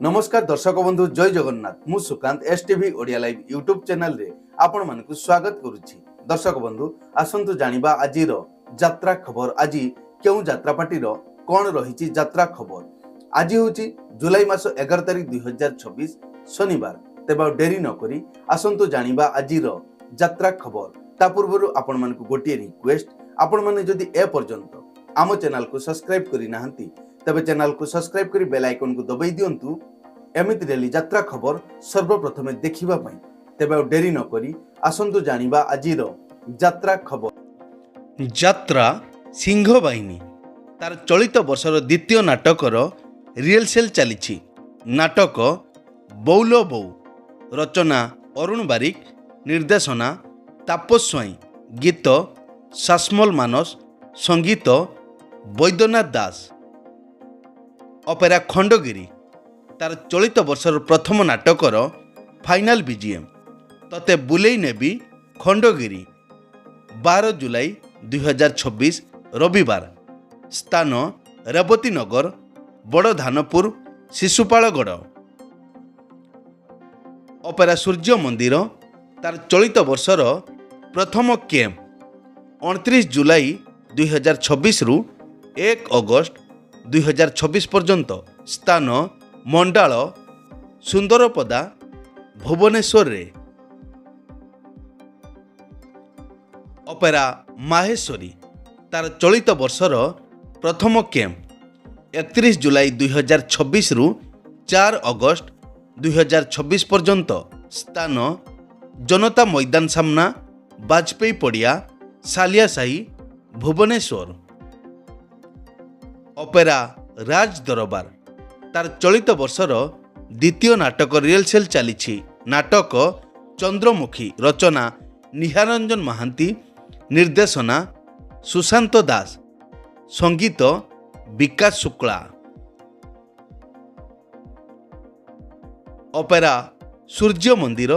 नमस्कार दर्शक बंधु जय जगन्नाथ मु Sukant STV Odia live YouTube channel रे आपण मानकु स्वागत करूछि। दर्शक बंधु आसंतु जानिबा आजिर यात्रा खबर। आज केउ यात्रा पार्टी रो कोन रहिछि यात्रा खबर। आज होछि जुलाई मास 11 तारिख 2026 शनिवार। तेबा डेरी न करी आसंतु जानिबा आजिर यात्रा खबर। ता पूर्वरु आपण मानकु गोटिए रिक्वेस्ट, आपण माने जदि ए पर्यंत आम चैनल को सब्सक्राइब करि नाहंती तबे चैनल को सब्सक्राइब करी बेल आइकन को दबाई दियंतु एमिति डेली यात्रा खबर सर्वप्रथमे देखिबा पई। तेबे डेरी न करी आसंतु जानिबा आजिर यात्रा खबर। यात्रा सिंह बाहिनी तार चलित वर्षर द्वितीय नाटकर रिहर्सल चली। नाटक बौलो बौ, रचना अरुण बारिक, निर्देशना तापस स्वाई, गीत शासमल मानस, संगीत वैद्यनाथ दास। अपेरा खंडगिरी तार चलित वर्षर प्रथम नाटकर फाइनाल बीजीएम तते बुलेई नेबी खंडगिरी 12 जुलाई 2026 रविवार। स्थान रेवती नगर, बड़ धानपुर, शिशुपालगढ़। अपेरा सूर्य मंदिर तार चलित वर्षर प्रथम कैंप 29 जुलाई 2026 रु 1 अगस्त 2026 पर्यंत। स्थान मंडाल सुंदरपदा भुवनेश्वर रे। अपेरा माहेश्वरी तार चलित वर्षर प्रथम कैंप 31 जुलाई 2026 रु 4 अगस्त 2026 पर्यंत। स्थान जनता मैदान सामना बाजपेयी पड़िया, सालिया साही, भुवनेश्वर। अपेरा राज दरबार तार चलित वर्षर द्वितीय नाटक रिहर्सल चली। नाटक चंद्रमुखी, रचना निहारंजन महांती, निर्देशना सुशांत दास, संगीत विकास शुक्ला। अपेरा सूर्य मंदिर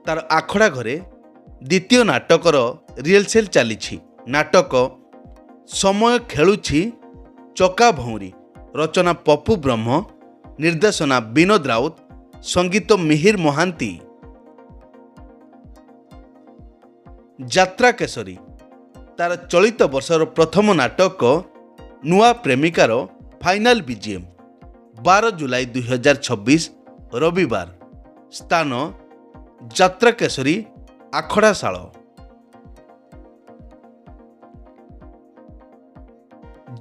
तार आखड़ा घरे द्वितीय नाटकर रिहर्सल चली। नाटक समय खेलुछि चका भौरी, रचना पप्पू ब्रह्म, निर्देशना विनोद राउत, संगीत मिहिर महांती। यात्रा केसरी तार चलित वर्षर प्रथम नाटक नुआ प्रेमिकार फाइनाल बीजीएम 12 जुलाई 2026 रविवार। स्थान यात्रा केसरी आखड़ाशाल।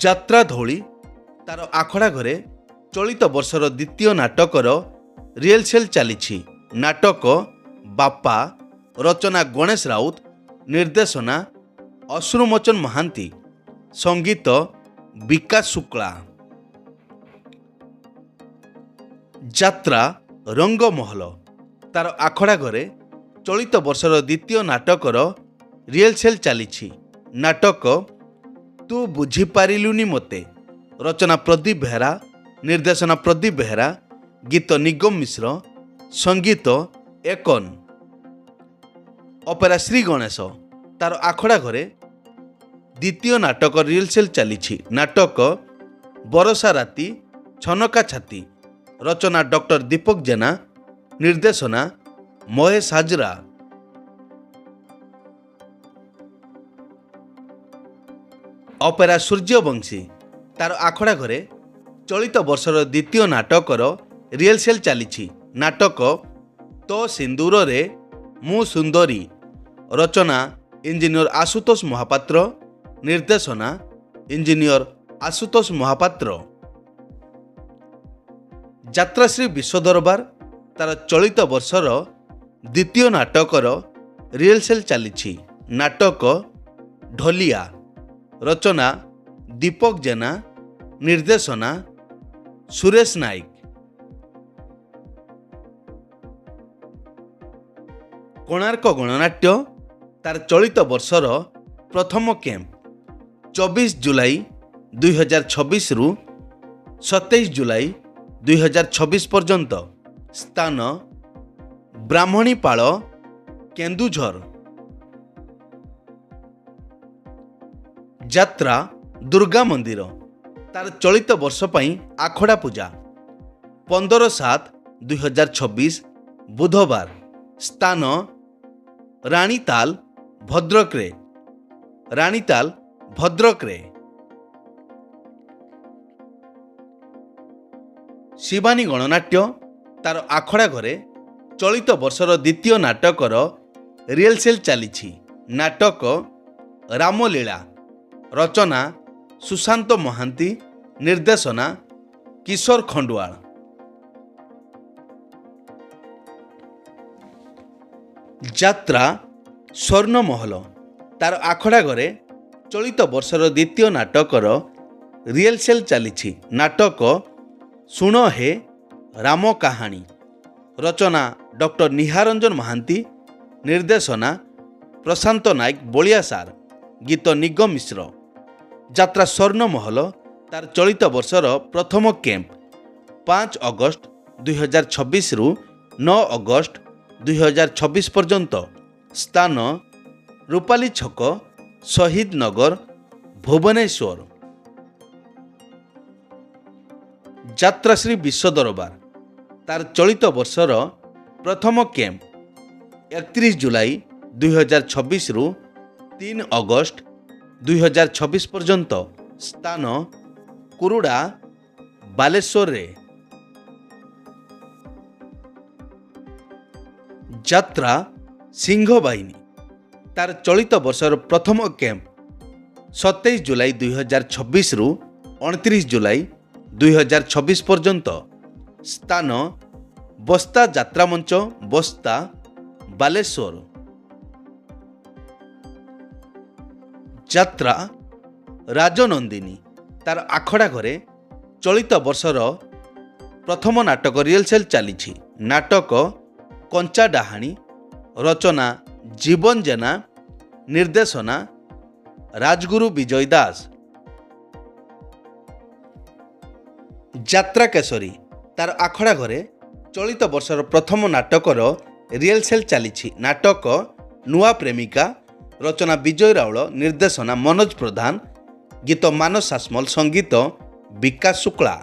यात्रा धौली तार आखड़ा घरे चलित वर्षर द्वितीय नाटकर रिहर्सल चली। नाटक बापा, रचना गणेश राउत, निर्देशना अश्रुमोचन महांती, संगीत विकास शुक्ला। यात्रा रंगमहल तार आखड़ा घरे चलित वर्षर द्वितीय नाटकर रिहर्सल चली। नाटक तू बुझी पारिलुनी मते, रचना प्रदीप बेहरा, निर्देशना प्रदीप बेहरा, गीत निगम मिश्र, संगीत एकन। अपेरा श्री गणेश तार आखड़ा घरे द्वितीय नाटक रिहर्सल चली। नाटक बरसा राती छनका छाती, रचना डॉक्टर दीपक जेना, निर्देशना महेश हाजरा। अपेरा सूर्यवंशी तार आखड़ा घरे चलित वर्षर द्वितीय नाटकर रिहर्सल चली। नाटक तो सिंदूर रे मु सुंदरी, रचना इंजीनियर आशुतोष महापात्र, निर्देशना इंजीनियर आशुतोष महापात्र। यात्राश्री विश्व दरबार तार चलित वर्षर द्वितीय नाटकर रिहर्सल चली। नाटक ढोलिया, रचना दीपक जेना, निर्देशना सुरेश नाइक। कोणार्क गणनाट्य तार चलित वर्षर प्रथम कैंप 24 जुलाई 2026 रु 27 जुलाई 2026 पर्यंत। स्थान ब्राह्मणीपाल, केन्दुझर। यात्रा दुर्गा मंदिर तार चलित वर्ष पई आखड़ा पूजा 15/7/2026 ବୁଧବାର। ସ୍ଥାନ ରାଣୀତାଲ ଭଦ୍ରକରେ। ରାଣୀତାଲ ଭଦ୍ରକରେ। ଶିବାନୀ ଗଣନାଟ୍ୟ ତାର ଆଖଡ଼ା ଘରେ ଚଳିତ ବର୍ଷର ଦ୍ୱିତୀୟ ନାଟକର ରିହର୍ସାଲ ଚାଲିଛି। ନାଟକ ରାମଲୀଳା। ରଚନା ସୁଶାନ୍ତ ମହାନ୍ତି। ନିର୍ଦ୍ଦେଶନା କିଶୋର ଖଣ୍ଡୁଆଳ। ଯାତ୍ରା ସ୍ୱର୍ଣ୍ଣମହଲ ତାର ଆଖଡ଼ା ଘରେ ଚଳିତ ବର୍ଷର ଦ୍ୱିତୀୟ ନାଟକର ରିହର୍ସାଲ ଚାଲିଛି। ନାଟକ ଶୁଣ ହେ ରାମ କାହାଣୀ। ରଚନା ଡକ୍ଟର ନିହାରଞ୍ଜନ ମହାନ୍ତି। ନିର୍ଦ୍ଦେଶନା ପ୍ରଶାନ୍ତ ନାୟକ ବଳିଆ ସାର୍। ଗୀତ ନିଗମ ମିଶ୍ର। ଯାତ୍ରା ସ୍ୱର୍ଣ୍ଣମହଲ ତାର ଚଳିତ ବର୍ଷର ପ୍ରଥମ କ୍ୟାମ୍ପ 5 ଅଗଷ୍ଟ 2026ରୁ 9 ଅଗଷ୍ଟ 2026 ପର୍ଯ୍ୟନ୍ତ। ସ୍ଥାନ ରୂପାଲି ଛକ ଶହୀଦ ନଗର ଭୁବନେଶ୍ୱର। ଯାତ୍ରାଶ୍ରୀ ବିଶ୍ୱ ଦରବାର ତାର ଚଳିତ ବର୍ଷର ପ୍ରଥମ କ୍ୟାମ୍ପ 31 ଜୁଲାଇ 2026ରୁ 3 ଅଗଷ୍ଟ 2026 ପର୍ଯ୍ୟନ୍ତ। ସ୍ଥାନ କୁରୁଡ଼ା ବାଲେଶ୍ୱରରେ। ଯାତ୍ରା ସିଂହ ବାହିନୀ ତାର ଚଳିତ ବର୍ଷର ପ୍ରଥମ କ୍ୟାମ୍ପ 27 ଜୁଲାଇ 2026ରୁ 29 ଜୁଲାଇ 2026 ପର୍ଯ୍ୟନ୍ତ। ସ୍ଥାନ ବସ୍ତା ଯାତ୍ରା ମଞ୍ଚ ବସ୍ତା ବାଲେଶ୍ୱର। ଯାତ୍ରା ରାଜନନ୍ଦିନୀ ତାର ଆଖଡ଼ା ଘରେ ଚଳିତ ବର୍ଷର ପ୍ରଥମ ନାଟକ ରିହର୍ସାଲ ଚାଲିଛି। ନାଟକ କଞ୍ଚା ଡାହାଣୀ। ରଚନା ଜୀବନ ଜେନା। ନିର୍ଦ୍ଦେଶନା ରାଜଗୁରୁ ବିଜୟ ଦାସ। ଯାତ୍ରା କେଶରୀ ତାର ଆଖଡ଼ା ଘରେ ଚଳିତ ବର୍ଷର ପ୍ରଥମ ନାଟକର ରିହର୍ସାଲ ଚାଲିଛି। ନାଟକ ନୂଆ ପ୍ରେମିକା। ରଚନା ବିଜୟ ରାଉଳ। ନିର୍ଦ୍ଦେଶନା ମନୋଜ ପ୍ରଧାନ। ଗୀତ ମାନସ ସାସମଲ। ସଙ୍ଗୀତ ବିକାଶ ଶୁକ୍ଳା।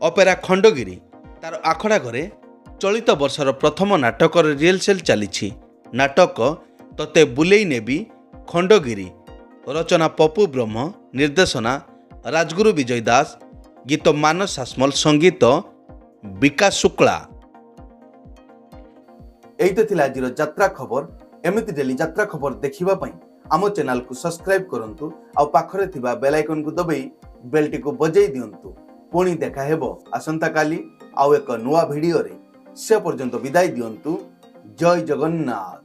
ଅପେରା ଖଣ୍ଡଗିରି ତାର ଆଖଡ଼ା ଘରେ ଚଳିତ ବର୍ଷର ପ୍ରଥମ ନାଟକର ରିହର୍ସାଲ ଚାଲିଛି। ନାଟକ ତତେ ବୁଲେଇ ନେବି ଖଣ୍ଡଗିରି। ରଚନା ପପୁ ବ୍ରହ୍ମ। ନିର୍ଦ୍ଦେଶନା ରାଜଗୁରୁ ବିଜୟ ଦାସ। ଗୀତ ମାନସ ସାସମଲ। ସଙ୍ଗୀତ ବିକାଶ ଶୁକ୍ଳା। ଏଇତ ଥିଲା ଆଜିର ଯାତ୍ରା ଖବର। ଏମିତି ଡେଲି ଯାତ୍ରା ଖବର ଦେଖିବା ପାଇଁ ଆମ ଚ୍ୟାନେଲକୁ ସବସ୍କ୍ରାଇବ କରନ୍ତୁ ଆଉ ପାଖରେ ଥିବା ବେଲ୍ ଆଇକନକୁ ଦବାଇ ବେଲଟିକୁ ବଜାଇ ଦିଅନ୍ତୁ। ପୁଣି ଦେଖା ହେବ ଆସନ୍ତାକାଲି ଆଉ ଏକ ନୂଆ ଭିଡ଼ିଓରେ। ସେ ପର୍ଯ୍ୟନ୍ତ ବିଦାୟ ଦିଅନ୍ତୁ। ଜୟ ଜଗନ୍ନାଥ।